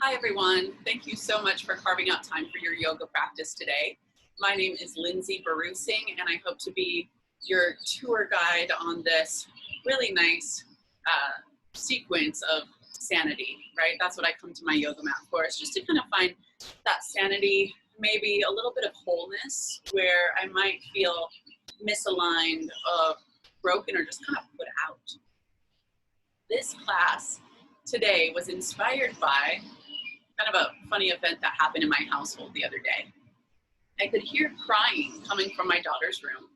Hi everyone, thank you so much for carving out time for your yoga practice today. My name is Linsey and I hope to be your tour guide on this really nice sequence of sanity, right? That's what I come to my yoga mat for. It's just to kind of find that sanity, maybe a little bit of wholeness where I might feel misaligned, broken, or just kind of put out. This class today was inspired by kind of a funny event that happened in my household the other day. I could hear crying coming from my daughter's room,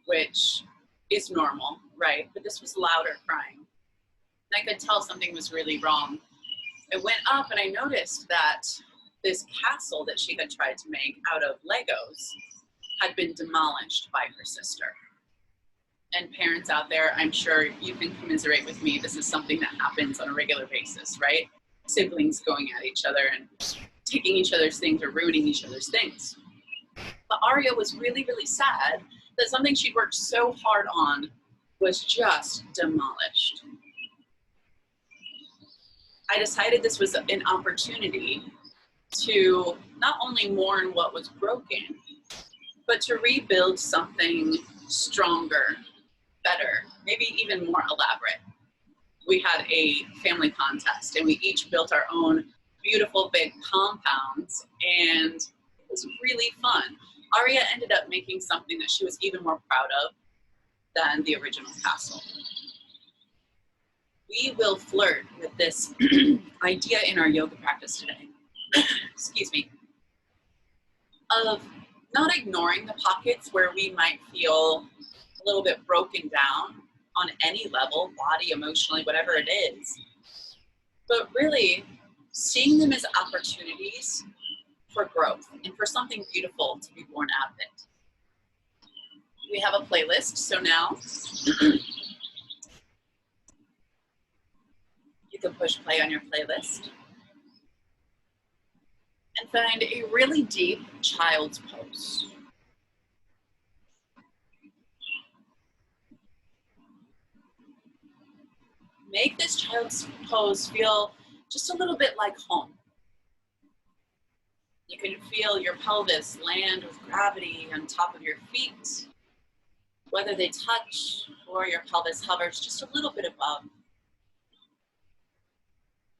which is normal, right? But this was louder crying. And I could tell something was really wrong. I went up and I noticed that this castle that she had tried to make out of Legos had been demolished by her sister. And parents out there, I'm sure you can commiserate with me. This is something that happens on a regular basis, right? Siblings going at each other and taking each other's things or ruining each other's things. But Aria was really, really sad that something she'd worked so hard on was just demolished. I decided this was an opportunity to not only mourn what was broken, but to rebuild something stronger, better, maybe even more elaborate. We had a family contest and we each built our own beautiful big compounds, and it was really fun. Aria ended up making something that she was even more proud of than the original castle. We will flirt with this idea in our yoga practice today, excuse me, of not ignoring the pockets where we might feel a little bit broken down on any level, body, emotionally, whatever it is, but really seeing them as opportunities for growth and for something beautiful to be born out of it. We have a playlist, so now you can push play on your playlist and find a really deep child's pose. Make this child's pose feel just a little bit like home. You can feel your pelvis land with gravity on top of your feet, whether they touch or your pelvis hovers just a little bit above.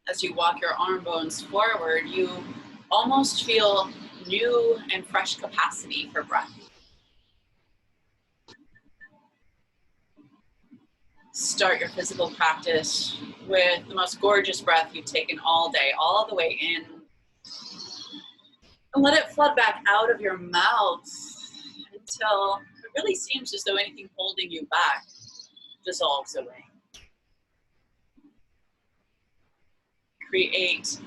As you walk your arm bones forward, you almost feel new and fresh capacity for breath. Start your physical practice with the most gorgeous breath you've taken all day, all the way in. And let it flood back out of your mouth until it really seems as though anything holding you back dissolves away. Create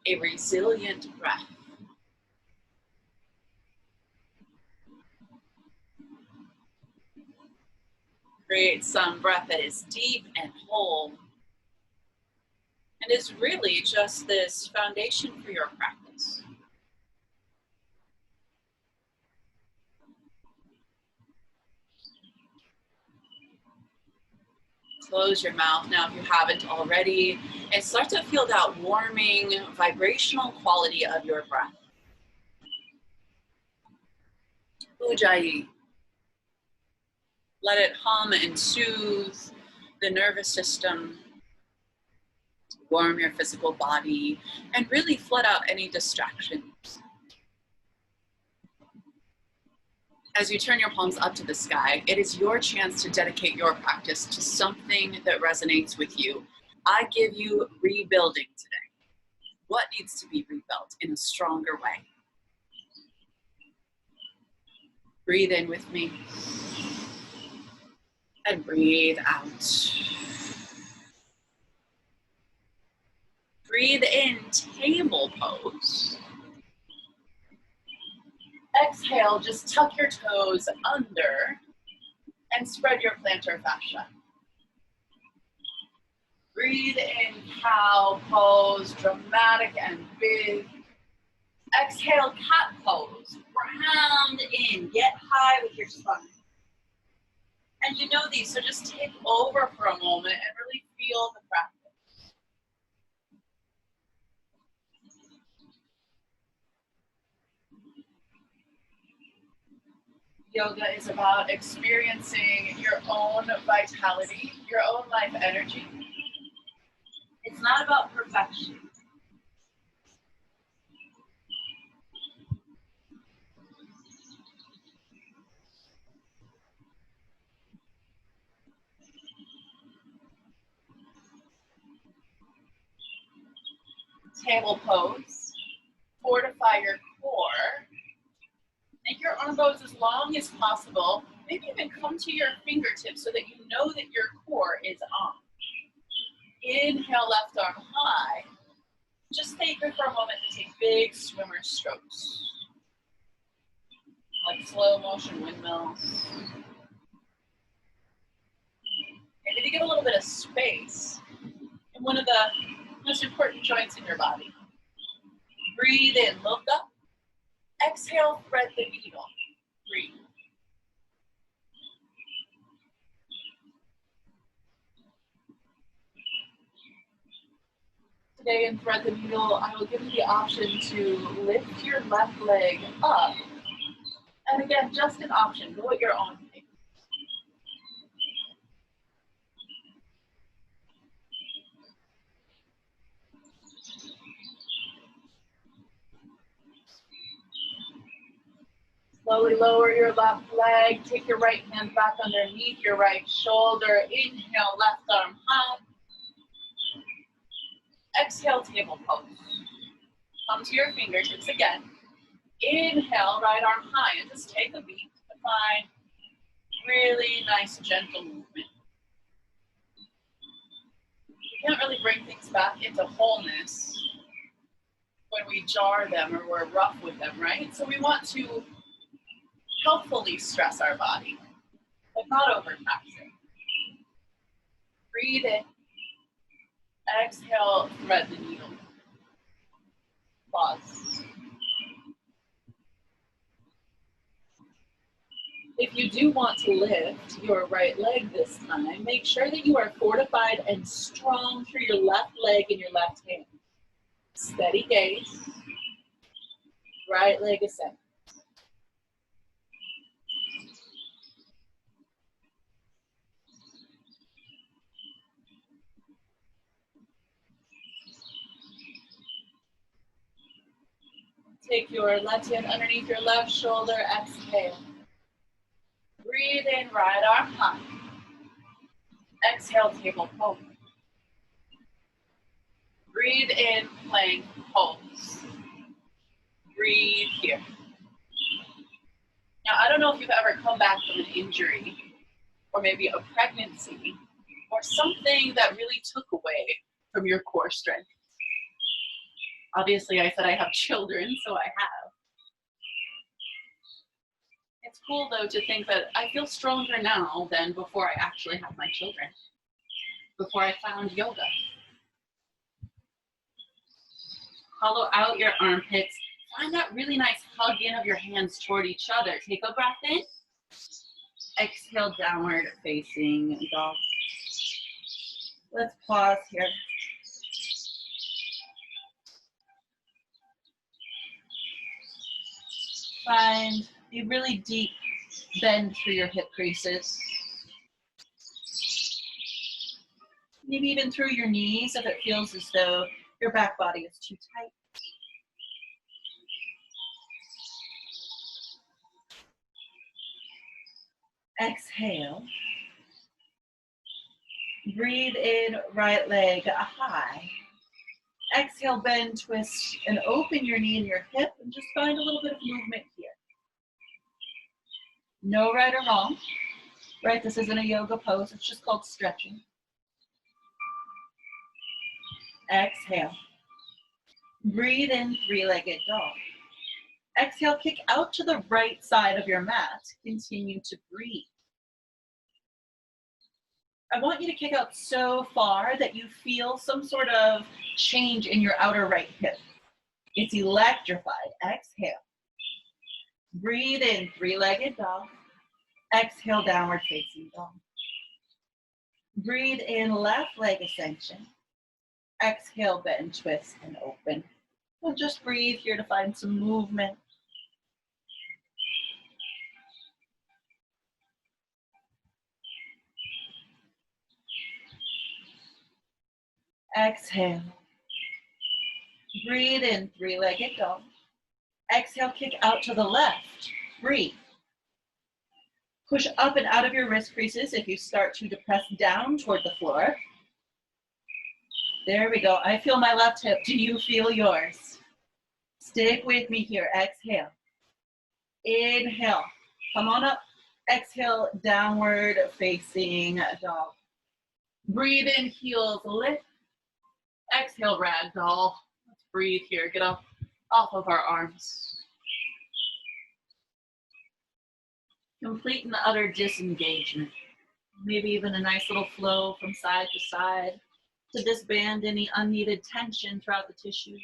a resilient breath. Create some breath that is deep and whole, and is really just this foundation for your practice. Close your mouth now if you haven't already, and start to feel that warming, vibrational quality of your breath. Ujjayi. Let it hum and soothe the nervous system, warm your physical body, and really flood out any distractions. As you turn your palms up to the sky, it is your chance to dedicate your practice to something that resonates with you. I give you rebuilding today. What needs to be rebuilt in a stronger way? Breathe in with me. And breathe out. Breathe in, table pose. Exhale, just tuck your toes under and spread your plantar fascia. Breathe in, cow pose, dramatic and big. Exhale, cat pose. Round in, get high with your spine. And you know these, so just take over for a moment and really feel the practice. Yoga is about experiencing your own vitality, your own life energy. It's not about perfection. Table pose. Fortify your core. Make your arm bows as long as possible. Maybe even come to your fingertips so that you know that your core is on. Inhale, left arm high. Just stay here for a moment to take big swimmer strokes. Like slow motion windmills. Maybe to give a little bit of space in one of the most important joints in your body. Breathe in, look up. Exhale, thread the needle. Breathe. Today in Thread the Needle, I will give you the option to lift your left leg up. And again, just an option, go at your own pace. Slowly lower your left leg, take your right hand back underneath your right shoulder. Inhale, left arm high. Exhale, table pose. Come to your fingertips again. Inhale, right arm high, and just take a beat to find really nice, gentle movement. We can't really bring things back into wholeness when we jar them or we're rough with them, right? So we want to helpfully stress our body, but not overtaxing. Breathe in. Exhale, thread the needle. Pause. If you do want to lift your right leg this time, make sure that you are fortified and strong through your left leg and your left hand. Steady gaze. Right leg ascends. Take your left hand underneath your left shoulder, exhale. Breathe in, right arm high. Exhale, table pose. Breathe in, plank pose. Breathe here. Now, I don't know if you've ever come back from an injury, or maybe a pregnancy, or something that really took away from your core strength. Obviously, I said I have children, so I have. It's cool, though, to think that I feel stronger now than before I actually had my children, before I found yoga. Hollow out your armpits. Find that really nice hug in of your hands toward each other. Take a breath in. Exhale, downward facing dog. Let's pause here. Find a really deep bend through your hip creases. Maybe even through your knees if it feels as though your back body is too tight. Exhale. Breathe in, right leg high. Exhale, bend, twist, and open your knee and your hip, and just find a little bit of movement here. No right or wrong, right? This isn't a yoga pose, it's just called stretching. Exhale. Breathe in, three-legged dog. Exhale, kick out to the right side of your mat. Continue to breathe. I want you to kick out so far that you feel some sort of change in your outer right hip. It's electrified. Exhale. Breathe in, three-legged dog. Exhale, downward facing dog. Breathe in, left leg ascension. Exhale, bend, twist, and open. And just breathe here to find some movement. Exhale. Breathe in, three-legged dog. Exhale, kick out to the left. Breathe. Push up and out of your wrist creases if you start to depress down toward the floor. There we go. I feel my left hip. Do you feel yours? Stick with me here. Exhale. Inhale. Come on up. Exhale, downward facing dog. Breathe in, heels lift. Exhale, ragdoll. Let's breathe here. Get up off of our arms. Complete and utter disengagement. Maybe even a nice little flow from side to side to disband any unneeded tension throughout the tissue.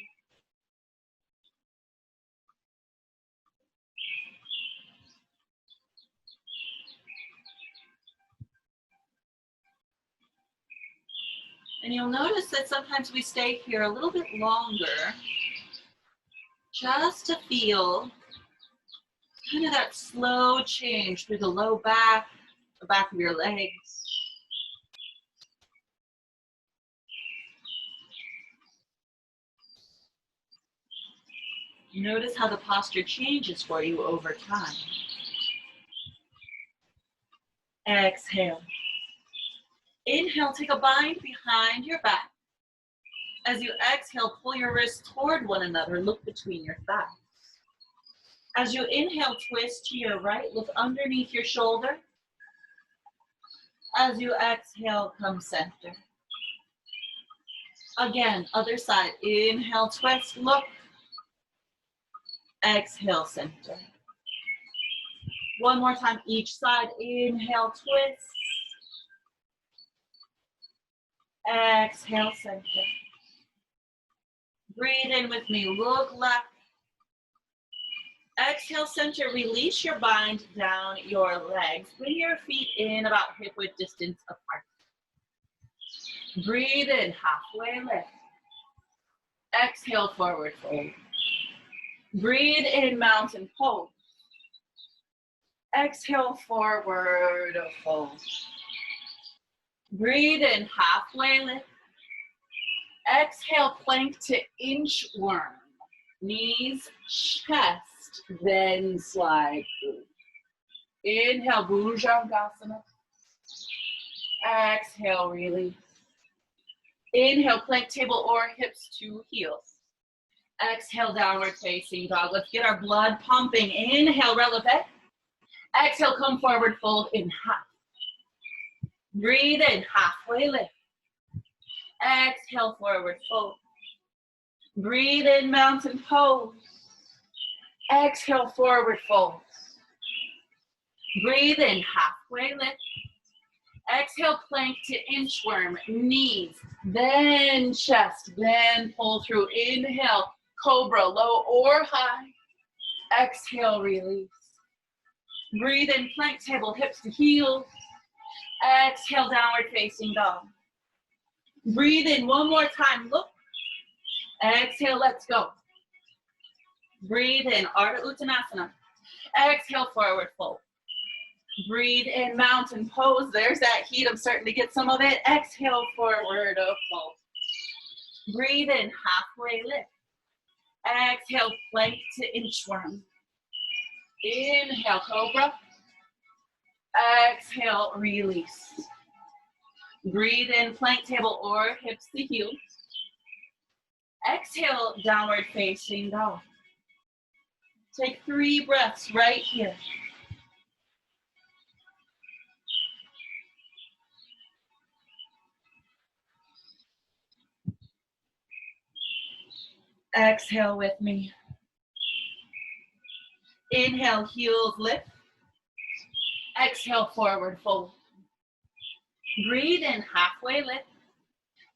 And you'll notice that sometimes we stay here a little bit longer just to feel kind of that slow change through the low back, the back of your legs. Notice how the posture changes for you over time. Exhale. Inhale, take a bind behind your back. As you exhale, pull your wrists toward one another, look between your thighs. As you inhale, twist to your right, look underneath your shoulder. As you exhale, come center. Again, other side. Inhale, twist, look. Exhale, center. One more time, each side. Inhale, twist. Exhale, center. Breathe in with me, look left. Exhale, center, release your bind down your legs. Bring your feet in about hip width distance apart. Breathe in, halfway lift. Exhale, forward fold. Breathe in, mountain pose. Exhale, forward fold. Breathe in, halfway lift. Exhale, plank to inchworm. Knees, chest, then slide through. Inhale, Bhujangasana. Exhale, release. Inhale, plank table or hips to heels. Exhale, downward facing dog. Let's get our blood pumping. Inhale, releve. Exhale, come forward, fold in half. Breathe in, halfway lift. Exhale, forward fold. Breathe in, mountain pose. Exhale, forward fold. Breathe in, halfway lift. Exhale, plank to inchworm, knees, then chest, then pull through. Inhale, cobra, low or high. Exhale, release. Breathe in, plank table, hips to heels. Exhale, downward facing dog. Breathe in one more time, look. Exhale, let's go. Breathe in, Ardha Uttanasana. Exhale, forward fold. Breathe in, mountain pose. There's that heat, I'm starting to get some of it. Exhale, forward fold. Breathe in, halfway lift. Exhale, plank to inchworm. Inhale, cobra. Exhale, release. Breathe in, plank table or hips to heels. Exhale, downward facing dog. Take 3 breaths right here. Exhale with me. Inhale, heels lift. Exhale, forward fold. Breathe in, halfway lift.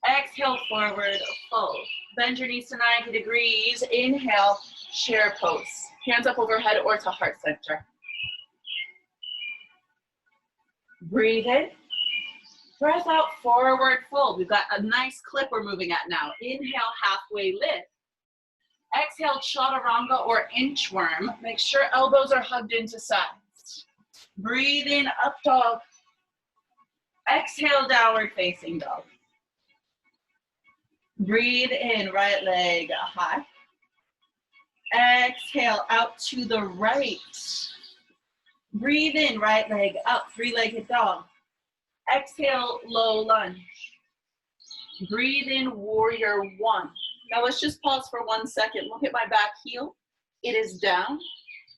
Exhale, forward fold. Bend your knees to 90 degrees. Inhale, chair pose. Hands up overhead or to heart center. Breathe in. Breath out, forward fold. We've got a nice clip we're moving at now. Inhale, halfway lift. Exhale, chaturanga or inchworm. Make sure elbows are hugged into sides. Breathe in, up dog. Exhale, downward facing dog. Breathe in, right leg high. Exhale out to the right. Breathe in, right leg up, three-legged dog. Exhale, low lunge. Breathe in, warrior one. Now let's just pause for 1 second. Look at my back heel. It is down.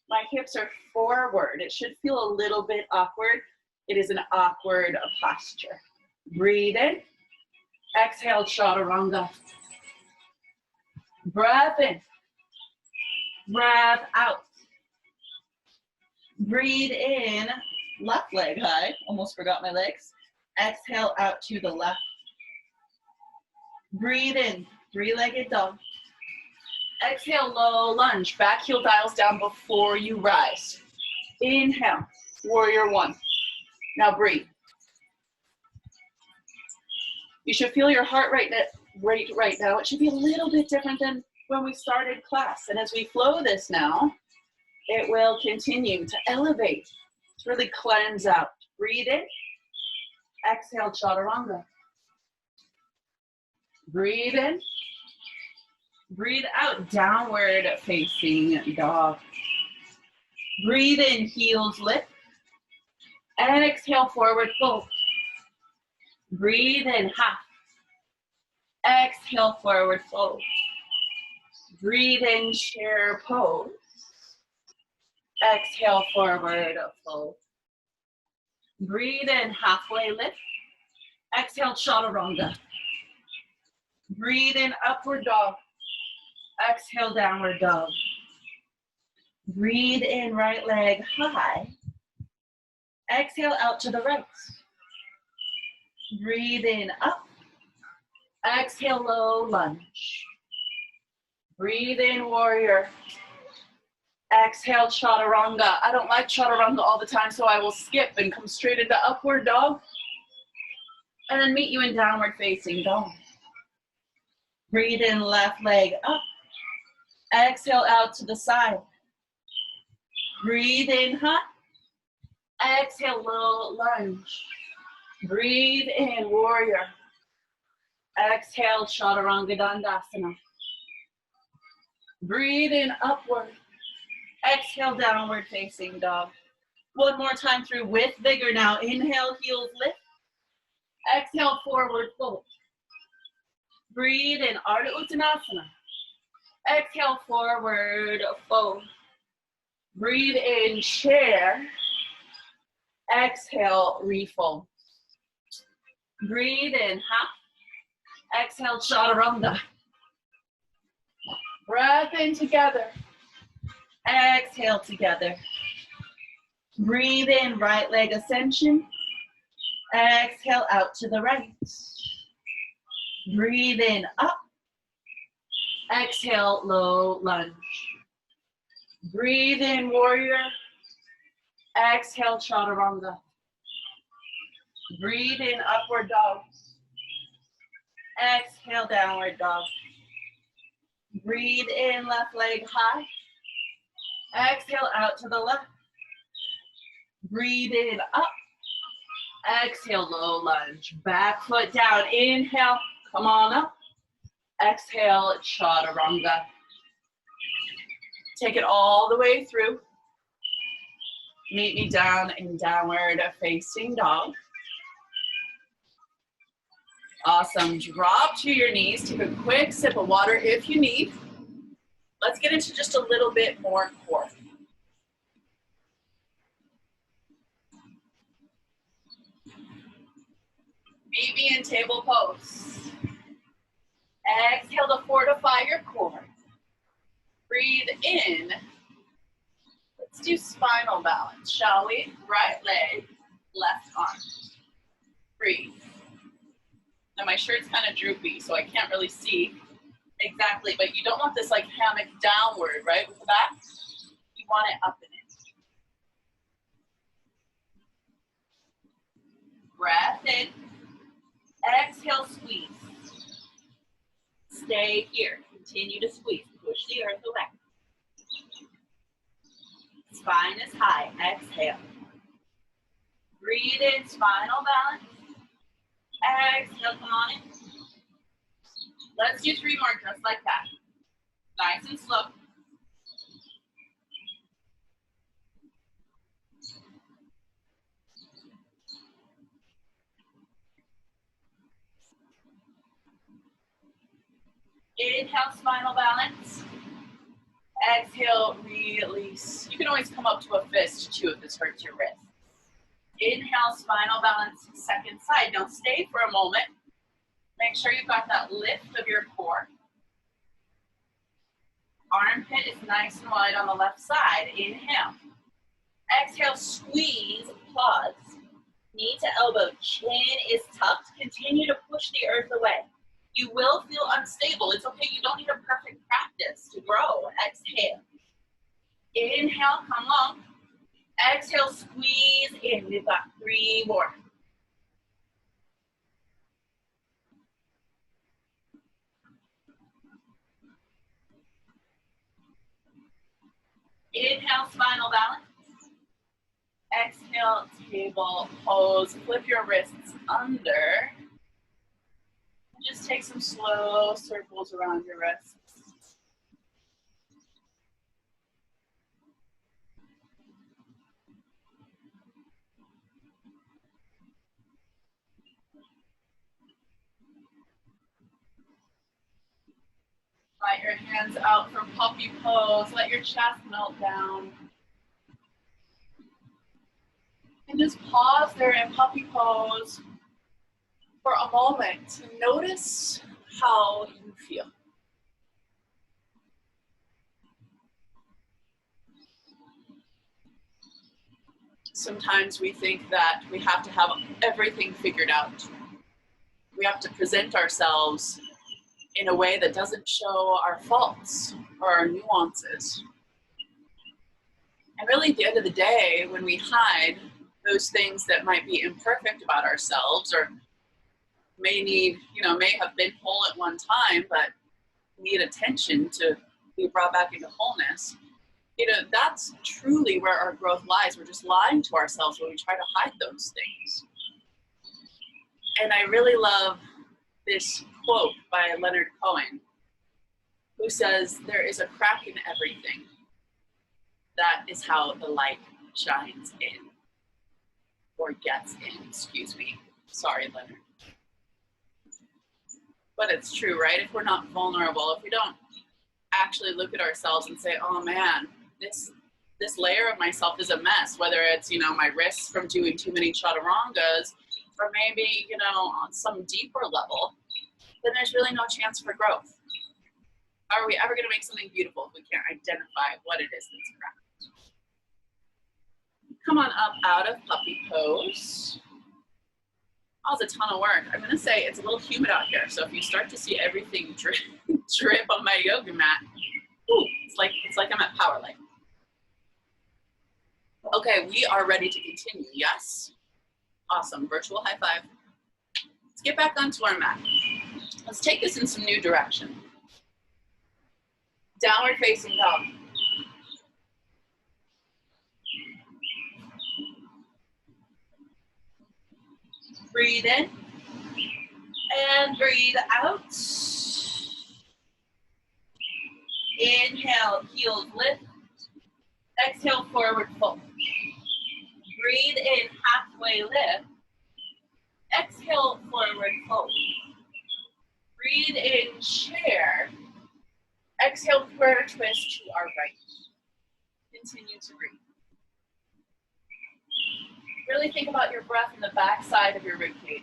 My hips are forward. It should feel a little bit awkward. It is an awkward posture. Breathe in. Exhale, chaturanga. Breath in. Breath out. Breathe in, left leg high. Almost forgot my legs. Exhale out to the left. Breathe in, three-legged dog. Exhale, low lunge. Back heel dials down before you rise. Inhale, warrior one. Now breathe. You should feel your heart rate right now. It should be a little bit different than when we started class. And as we flow this now, it will continue to elevate, to really cleanse out. Breathe in. Exhale, chaturanga. Breathe in. Breathe out, downward facing dog. Breathe in, heels lift. And exhale, forward fold. Breathe in, half. Exhale, forward fold. Breathe in, chair pose. Exhale, forward fold. Breathe in, halfway lift. Exhale, chaturanga. Breathe in, upward dog. Exhale, downward dog. Breathe in, right leg high. Exhale, out to the right. Breathe in, up. Exhale, low lunge. Breathe in, warrior. Exhale, chaturanga. I don't like chaturanga all the time, so I will skip and come straight into upward dog. And then meet you in downward facing dog. Breathe in, left leg up. Exhale, out to the side. Breathe in, high. Exhale, low lunge. Breathe in, warrior. Exhale, chaturanga dandasana. Breathe in, upward. Exhale, downward facing dog. One more time through with vigor now. Inhale, heels lift. Exhale, forward fold. Breathe in, Ardha Uttanasana. Exhale, forward fold. Breathe in, chair. Exhale, refold. Breathe in, half. Exhale, chaturanga. Breath in together. Exhale together. Breathe in, right leg ascension. Exhale, out to the right. Breathe in, up. Exhale, low lunge. Breathe in, warrior. Exhale, chaturanga. Breathe in, upward dog. Exhale, downward dog. Breathe in, left leg high. Exhale, out to the left. Breathe in, up. Exhale, low lunge. Back foot down. Inhale, come on up. Exhale, chaturanga. Take it all the way through. Meet me down in downward facing dog. Awesome. Drop to your knees. Take a quick sip of water if you need. Let's get into just a little bit more core. Meet me in table pose. Exhale to fortify your core. Breathe in. Let's do spinal balance, shall we? Right leg, left arm. Breathe. Now my shirt's kind of droopy, so I can't really see exactly, but you don't want this like hammock downward, right, with the back? You want it up and in. Breath in. Exhale, squeeze. Stay here. Continue to squeeze. Push the earth away. Spine is high. Exhale. Breathe in, spinal balance. Exhale, come on in. Let's do 3 more just like that. Nice and slow. Inhale, spinal balance. Exhale, release. You can always come up to a fist too if this hurts your wrist. Inhale, spinal balance, second side. Now stay for a moment. Make sure you've got that lift of your core. Armpit is nice and wide on the left side. Inhale. Exhale, squeeze, pause. Knee to elbow, chin is tucked. Continue to push the earth away. You will feel unstable. It's okay. You don't need a perfect practice to grow. Exhale. Inhale, come long. Exhale, squeeze in. We've got 3 more. Inhale, spinal balance. Exhale, table pose. Flip your wrists under. And just take some slow circles around your wrists. Let your hands out for puppy pose. Let your chest melt down. And just pause there in puppy pose for a moment to notice how you feel. Sometimes we think that we have to have everything figured out. We have to present ourselves in a way that doesn't show our faults or our nuances. And really at the end of the day, when we hide those things that might be imperfect about ourselves or may have been whole at one time, but need attention to be brought back into wholeness, that's truly where our growth lies. We're just lying to ourselves when we try to hide those things. And I really love this quote by Leonard Cohen, who says, "There is a crack in everything. That is how the light shines in." Or gets in, excuse me. Sorry, Leonard. But it's true, right? If we're not vulnerable, if we don't actually look at ourselves and say, oh man, this layer of myself is a mess, whether it's, my wrists from doing too many chaturangas, or maybe, on some deeper level, then there's really no chance for growth. How are we ever going to make something beautiful if we can't identify what it is that's cracked? Come on up out of puppy pose. Oh, it's a ton of work. I'm going to say it's a little humid out here, so if you start to see everything drip on my yoga mat, it's like I'm at power light. Okay, we are ready to continue, yes? Awesome, virtual high five. Let's get back onto our mat. Let's take this in some new direction. Downward facing dog. Breathe in and breathe out. Inhale, heels lift. Exhale, forward fold. Breathe in, halfway lift. Exhale, forward fold. Breathe in, chair. Exhale, prayer twist to our right. Continue to breathe. Really think about your breath in the back side of your rib cage.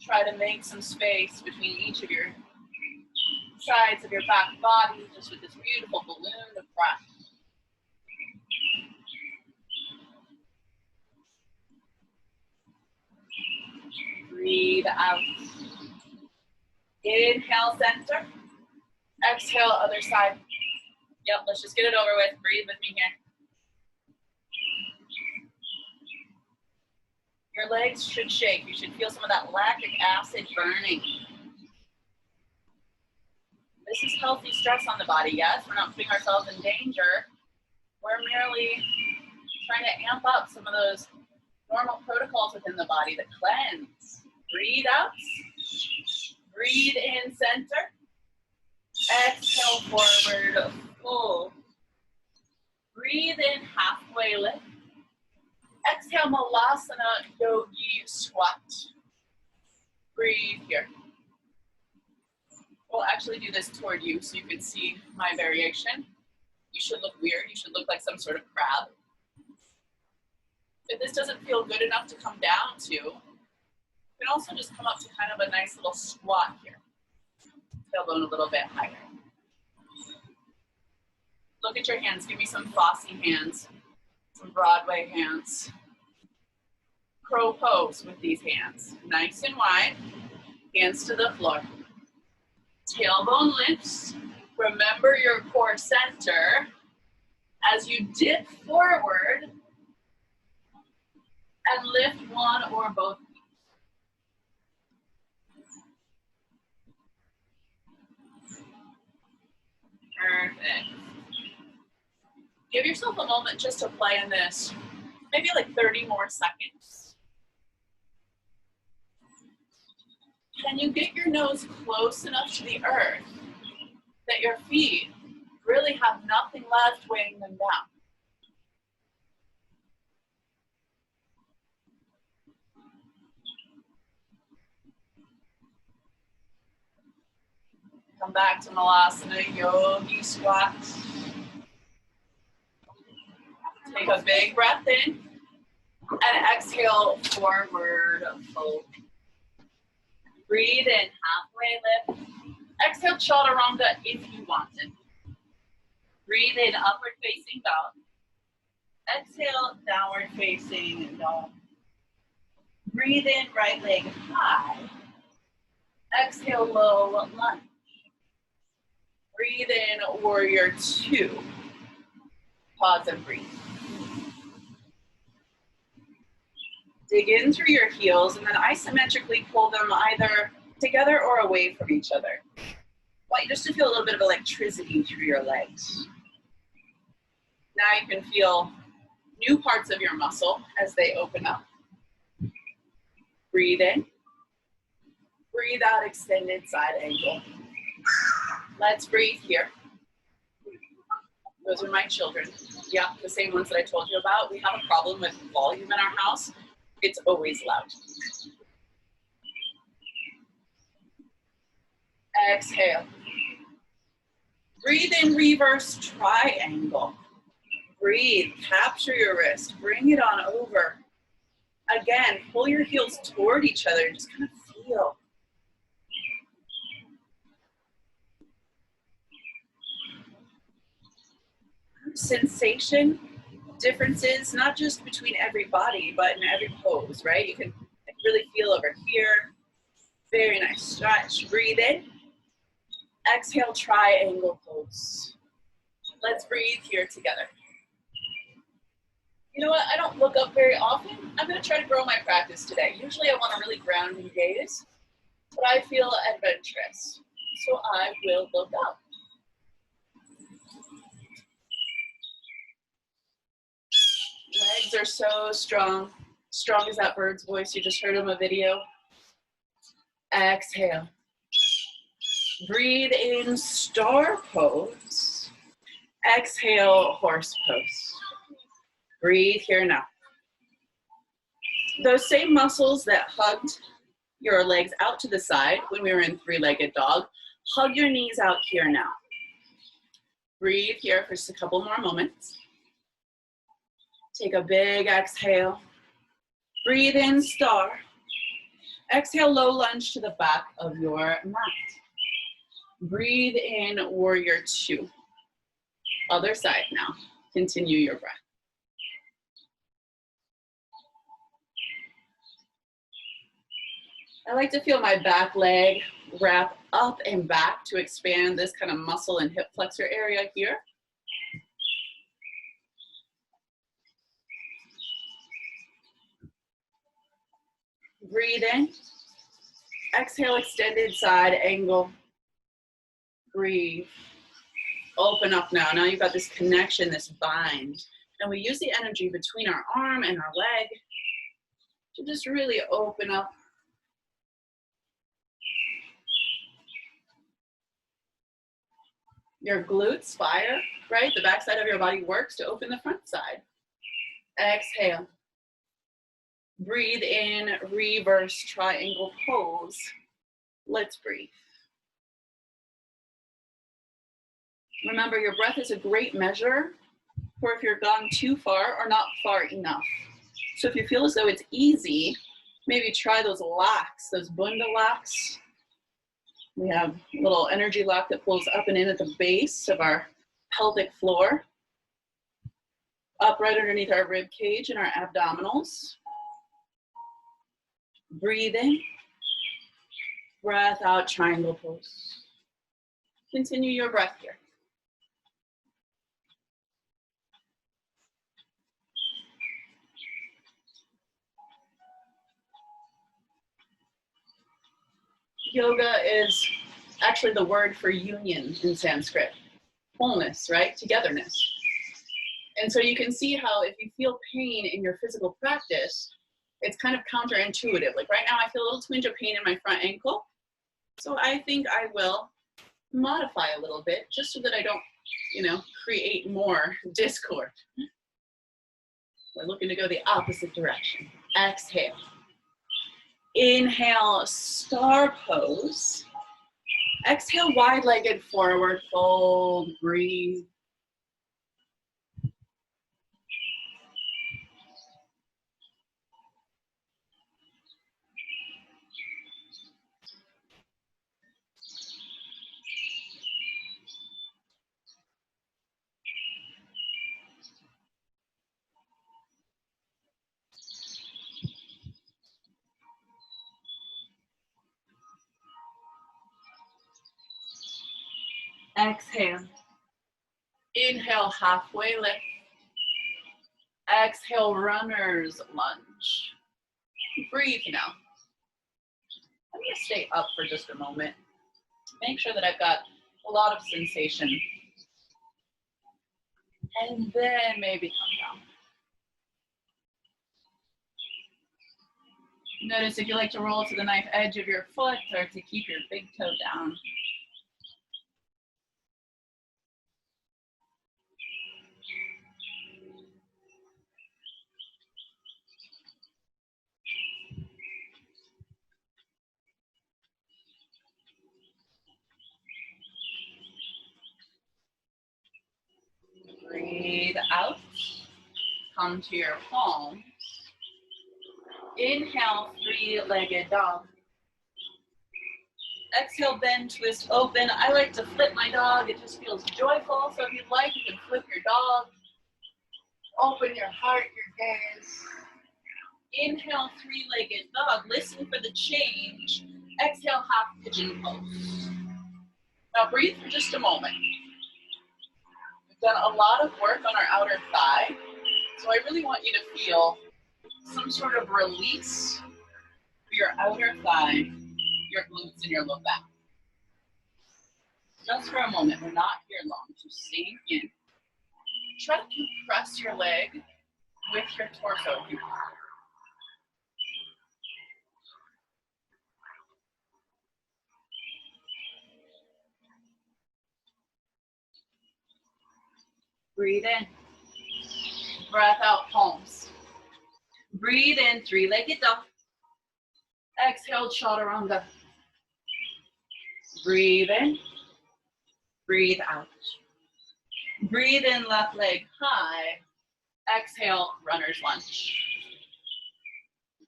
Try to make some space between each of your sides of your back body, just with this beautiful balloon of breath. Breathe out. Inhale, center. Exhale, other side. Yep, let's just get it over with. Breathe with me here. Your legs should shake. You should feel some of that lactic acid burning. This is healthy stress on the body, yes? We're not putting ourselves in danger. We're merely trying to amp up some of those normal protocols within the body to cleanse. Breathe out. Breathe in center. Exhale forward, full. Breathe in halfway lift. Exhale, Malasana Yogi Squat. Breathe here. We'll actually do this toward you so you can see my variation. You should look weird. You should look like some sort of crab. If this doesn't feel good enough to come down to, you can also just come up to kind of a nice little squat here. Tailbone a little bit higher. Look at your hands. Give me some Fosse hands, some Broadway hands. Crow pose with these hands. Nice and wide. Hands to the floor. Tailbone lifts. Remember your core center. As you dip forward and lift one or both feet. Perfect. Give yourself a moment just to play in this, maybe like 30 more seconds. Can you get your nose close enough to the earth that your feet really have nothing left weighing them down? Come back to Malasana Yogi Squat. Take a big breath in and exhale forward fold. Breathe in, halfway lift. Exhale, chaturanga if you want it. Breathe in, upward facing dog. Exhale, downward facing dog. Breathe in, right leg high. Exhale, low lunge. Breathe in, warrior two. Pause and breathe. Dig in through your heels and then isometrically pull them either together or away from each other. I want you just to feel a little bit of electricity through your legs. Now you can feel new parts of your muscle as they open up. Breathe in. Breathe out, extended side angle. Let's breathe here. Those are my children. Yeah, the same ones that I told you about. We have a problem with volume in our house. It's always loud. Exhale. Breathe in, reverse triangle. Breathe, capture your wrist, bring it on over. Again, pull your heels toward each other and just kind of feel. Sensation differences, not just between every body, but in every pose, right? You can really feel over here. Very nice stretch. Breathe in. Exhale, triangle pose. Let's breathe here together. You know what? I don't look up very often. I'm going to try to grow my practice today. Usually I want a really grounding gaze, but I feel adventurous, so I will look up. Legs are so strong. Strong as that bird's voice you just heard in a video. Exhale. Breathe in, star pose. Exhale, horse pose. Breathe here now. Those same muscles that hugged your legs out to the side when we were in three-legged dog, hug your knees out here now. Breathe here for just a couple more moments. Take a big exhale. Breathe in, star. Exhale, low lunge to the back of your mat. Breathe in, warrior two. Other side now. Continue your breath. I like to feel my back leg wrap up and back to expand this kind of muscle and hip flexor area here. Breathe in. Exhale, extended side angle. Breathe. Open up now. Now you've got this connection, this bind. And we use the energy between our arm and our leg to just really open up. Your glutes fire, right? The back side of your body works to open the front side. Exhale. Breathe in, reverse triangle pose. Let's breathe. Remember, your breath is a great measure for if you're gone too far or not far enough. So if you feel as though it's easy, maybe try those locks, those bunda locks. We have a little energy lock that pulls up and in at the base of our pelvic floor, up right underneath our rib cage and our abdominals. Breathe in, breath out, triangle pose. Continue your breath here. Yoga is actually the word for union in Sanskrit. Wholeness, right? Togetherness. And so you can see how if you feel pain in your physical practice, it's kind of counterintuitive. Like right now I feel a little twinge of pain in my front ankle. So I think I will modify a little bit just so that I don't, create more discord. We're looking to go the opposite direction. Exhale. Inhale, star pose. Exhale, wide-legged forward fold, breathe. Exhale. Inhale, halfway lift. Exhale, runner's lunge. Breathe now. I'm going to stay up for just a moment. Make sure that I've got a lot of sensation. And then maybe come down. Notice if you like to roll to the knife edge of your foot or to keep your big toe down. Breathe out. Come to your palms. Inhale, three-legged dog. Exhale, bend, twist, open. I like to flip my dog. It just feels joyful. So if you'd like, you can flip your dog. Open your heart, your gaze. Inhale, three-legged dog. Listen for the change. Exhale, half pigeon pose. Now breathe for just a moment. We've done a lot of work on our outer thigh. So I really want you to feel some sort of release for your outer thigh, your glutes, and your low back. Just for a moment, we're not here long, so sink in. Try to compress your leg with your torso if you can. Breathe in. Breath out, palms. Breathe in, three-legged dog. Exhale, chaturanga. Breathe in. Breathe out. Breathe in, left leg high. Exhale, runner's lunge.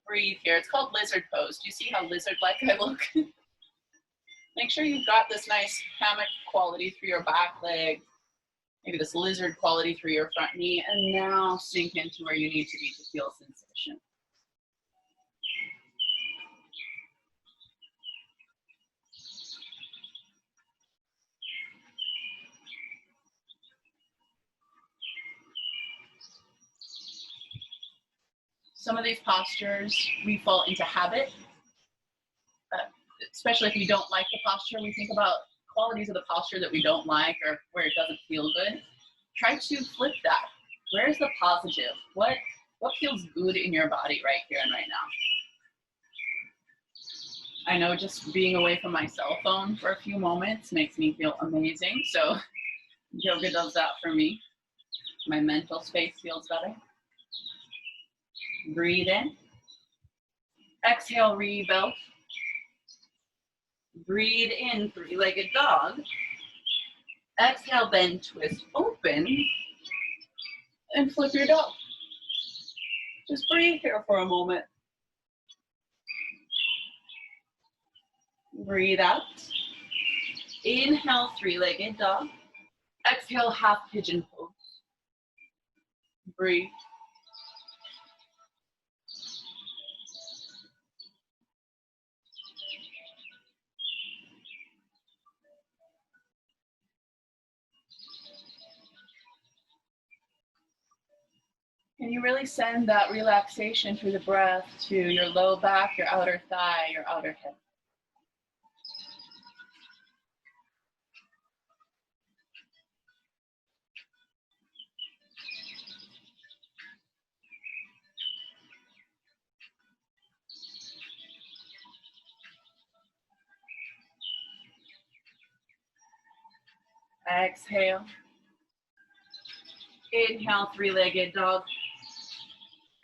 Breathe here. It's called lizard pose. Do you see how lizard-like I look? Make sure you've got this nice hammock quality through your back leg. Maybe this lizard quality through your front knee. And now sink into where you need to be to feel sensation. Some of these postures, we fall into habit, especially if we don't like the posture. We think about qualities of the posture that we don't like or where it doesn't feel good. Try to flip that. Where's the positive? What What feels good in your body right here and right now? I know just being away from my cell phone for a few moments makes me feel amazing. So yoga does that for me. My mental space feels better. Breathe in. Exhale, rebuild. Breathe in, three-legged dog. Exhale, then twist open and flip your dog. Just breathe here for a moment. Breathe out. Inhale, three-legged dog. Exhale, half pigeon pose. Breathe. Can you really send that relaxation through the breath to your low back, your outer thigh, your outer hip? Exhale. Inhale, three-legged dog.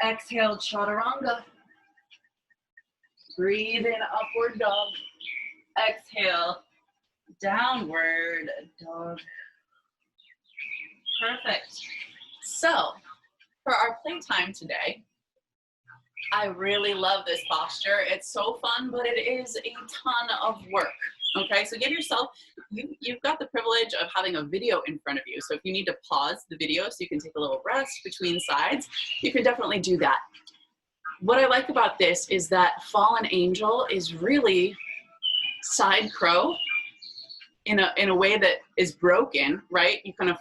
Exhale, chaturanga. Breathe in, upward dog. Exhale, downward dog. Perfect. So, for our playtime today, I really love this posture. It's so fun, but it is a ton of work. Okay, so give yourself, you've got the privilege of having a video in front of you. So if you need to pause the video so you can take a little rest between sides, you can definitely do that. What I like about this is that Fallen Angel is really side crow in a way that is broken, right? You kind of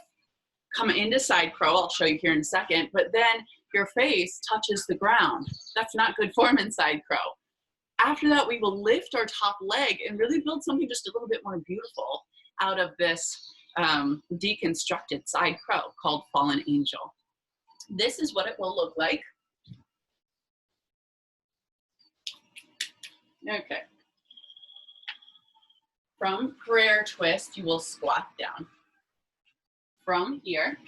come into side crow, I'll show you here in a second, but then your face touches the ground. That's not good form in side crow. After that, we will lift our top leg and really build something just a little bit more beautiful out of this deconstructed side crow called Fallen Angel. This is what it will look like. Okay. From prayer twist, you will squat down. From here,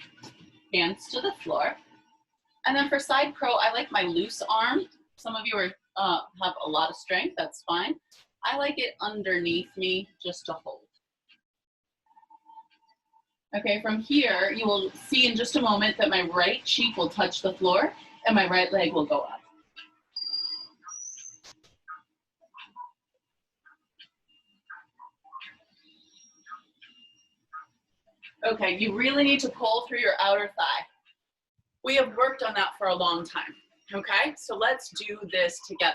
hands to the floor. And then for side crow, I like my loose arm. Some of you are have a lot of strength, that's fine. I like it underneath me just to hold. Okay, from here, you will see in just a moment that my right cheek will touch the floor and my right leg will go up. Okay, you really need to pull through your outer thigh. We have worked on that for a long time. Okay, so let's do this together.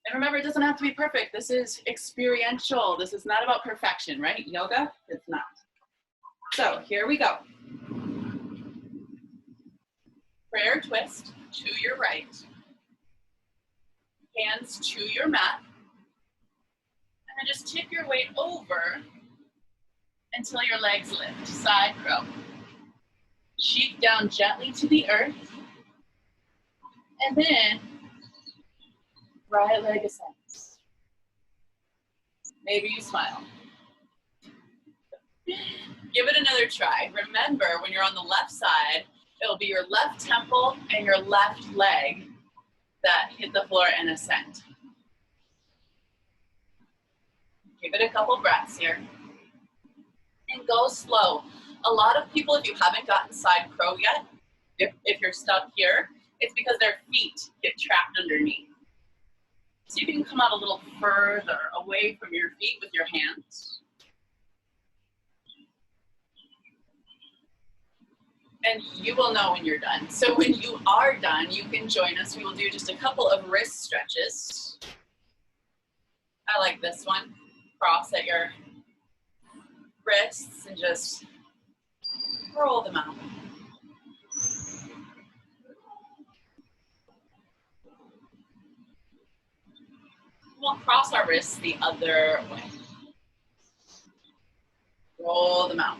And remember, it doesn't have to be perfect. This is experiential. This is not about perfection, right? Yoga, it's not. So here we go. Prayer twist to your right. Hands to your mat. And then just tip your weight over until your legs lift. Side crow. Cheek down gently to the earth. And then, right leg ascends. Maybe you smile. Give it another try. Remember, when you're on the left side, it'll be your left temple and your left leg that hit the floor and ascend. Give it a couple breaths here. And go slow. A lot of people, if you haven't gotten side crow yet, if you're stuck here, it's because their feet get trapped underneath. So you can come out a little further away from your feet with your hands. And you will know when you're done. So when you are done, you can join us. We will do just a couple of wrist stretches. I like this one. Cross at your wrists and just roll them out. We'll cross our wrists the other way. Roll them out.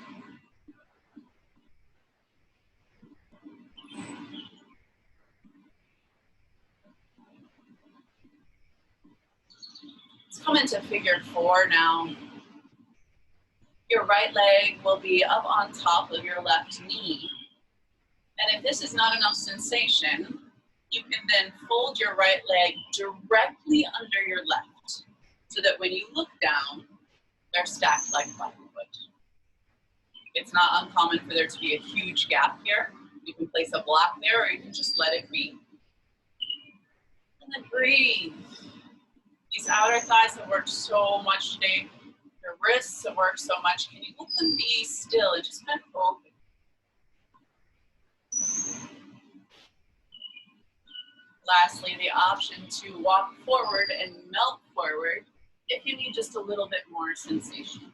come into figure 4 now. Your right leg will be up on top of your left knee. And if this is not enough sensation, you can then fold your right leg directly under your left so that when you look down, they're stacked like flatwood. It's not uncommon for there to be a huge gap here. You can place a block there, or you can just let it be. And then breathe. These outer thighs have worked so much today. Your wrists have worked so much. Can you let them be still and just kind of open? Lastly, the option to walk forward and melt forward if you need just a little bit more sensation.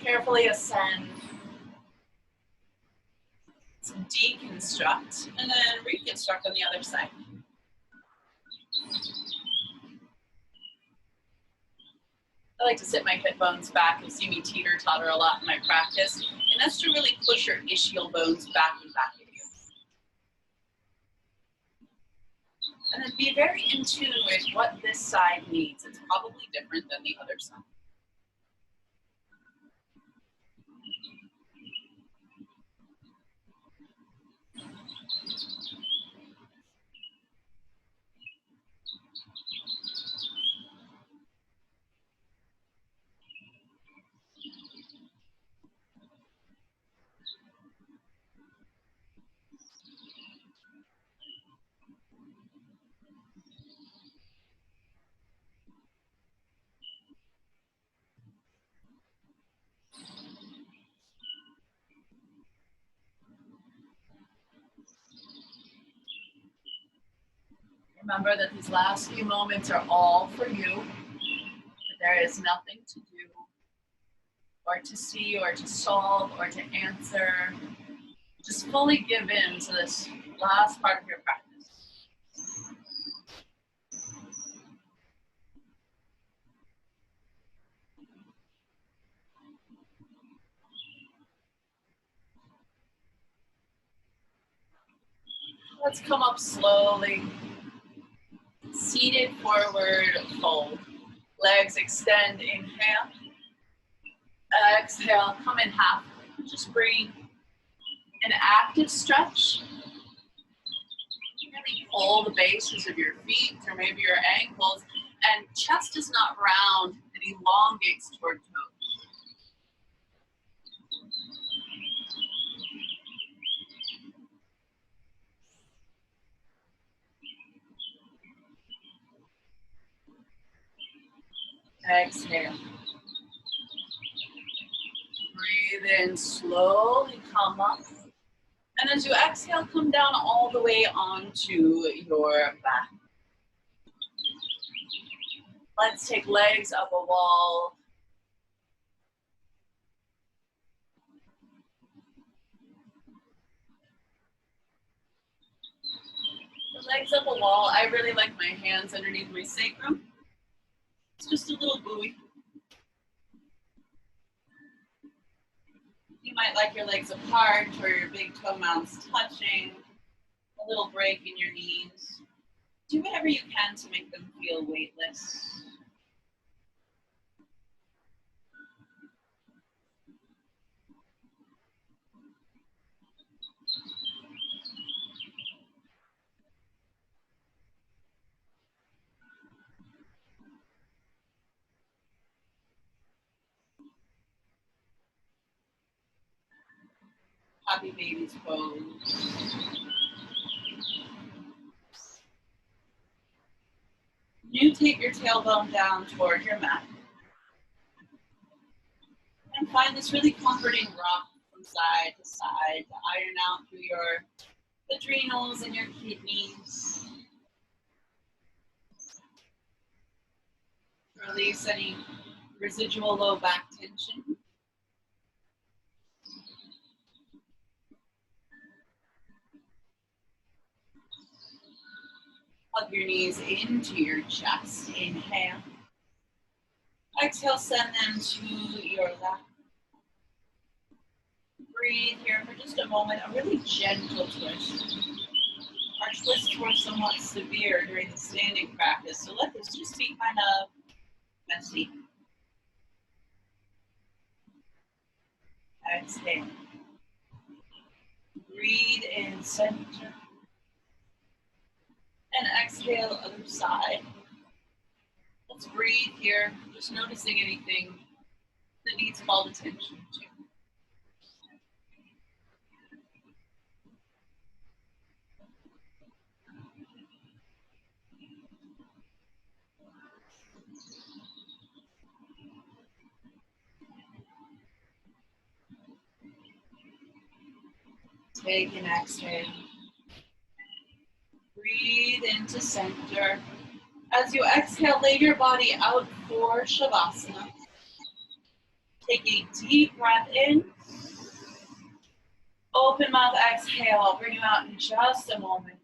Carefully ascend, deconstruct, and then reconstruct on the other side. I like to sit my hip bones back. You'll see me teeter-totter a lot in my practice, and that's to really push your ischial bones back and back at you. And then be very in tune with what this side needs. It's probably different than the other side. Remember that these last few moments are all for you, that there is nothing to do, or to see, or to solve, or to answer. Just fully give in to this last part of your practice. Let's come up slowly. Seated forward fold. Legs extend, inhale. Exhale, come in half. Just bring an active stretch. Really pull the bases of your feet or maybe your ankles. And chest is not round, it elongates toward toes. Exhale. Breathe in, slowly come up. And as you exhale, come down all the way onto your back. Let's take legs up a wall. The legs up a wall. I really like my hands underneath my sacrum. It's just a little buoy. You might like your legs apart or your big toe mounts touching, a little break in your knees. Do whatever you can to make them feel weightless. Happy baby's pose. You take your tailbone down toward your mat. And find this really comforting rock from side to side to iron out through your adrenals and your kidneys. Release any residual low back tension. Hug your knees into your chest. Inhale. Exhale, send them to your left. Breathe here for just a moment, a really gentle twist. Our twists were somewhat severe during the standing practice, so let this just be kind of messy. Exhale. Breathe in center. And exhale, other side. Let's breathe here, just noticing anything that needs called attention to. Take an exhale. Breathe into center. As you exhale, lay your body out for Shavasana. Take a deep breath in. Open mouth, exhale. I'll bring you out in just a moment.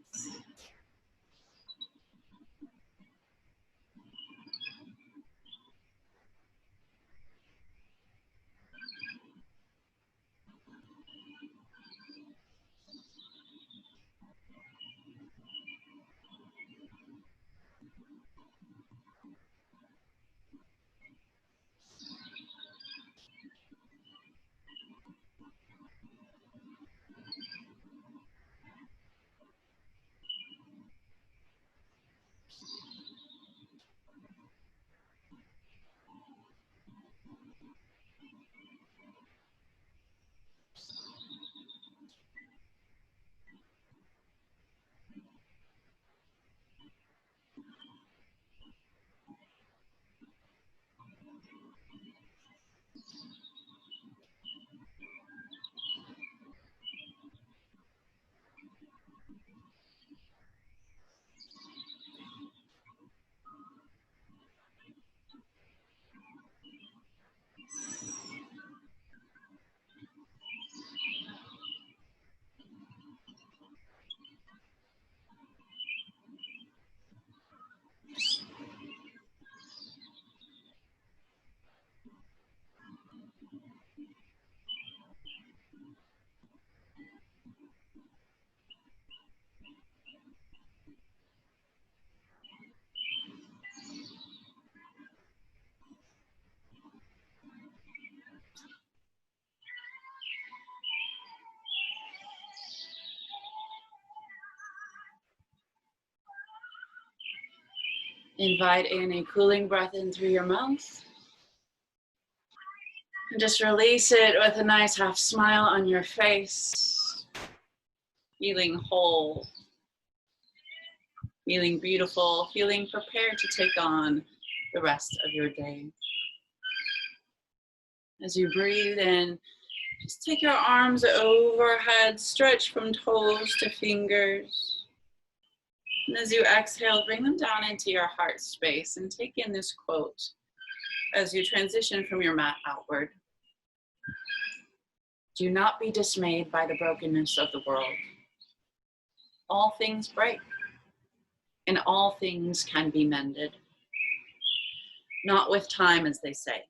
Invite in a cooling breath in through your mouth. And just release it with a nice half smile on your face. Feeling whole. Feeling beautiful. Feeling prepared to take on the rest of your day. As you breathe in, just take your arms overhead, stretch from toes to fingers. And as you exhale, bring them down into your heart space and take in this quote as you transition from your mat outward. Do not be dismayed by the brokenness of the world. All things break, and all things can be mended. Not with time, as they say,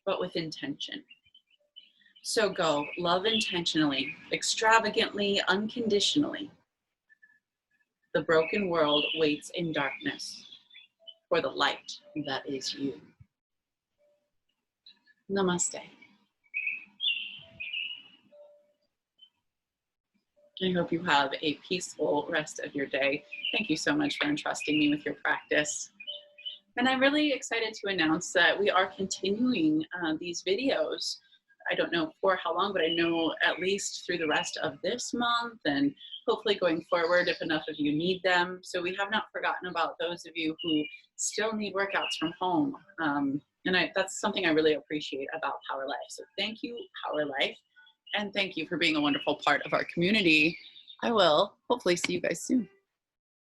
but with intention. So go, love intentionally, extravagantly, unconditionally. The broken world waits in darkness for the light that is you. Namaste. I hope you have a peaceful rest of your day. Thank you so much for entrusting me with your practice. And I'm really excited to announce that we are continuing these videos. I don't know for how long, but I know at least through the rest of this month and hopefully going forward if enough of you need them. So we have not forgotten about those of you who still need workouts from home. And that's something I really appreciate about Power Life. So thank you, Power Life. And thank you for being a wonderful part of our community. I will hopefully see you guys soon.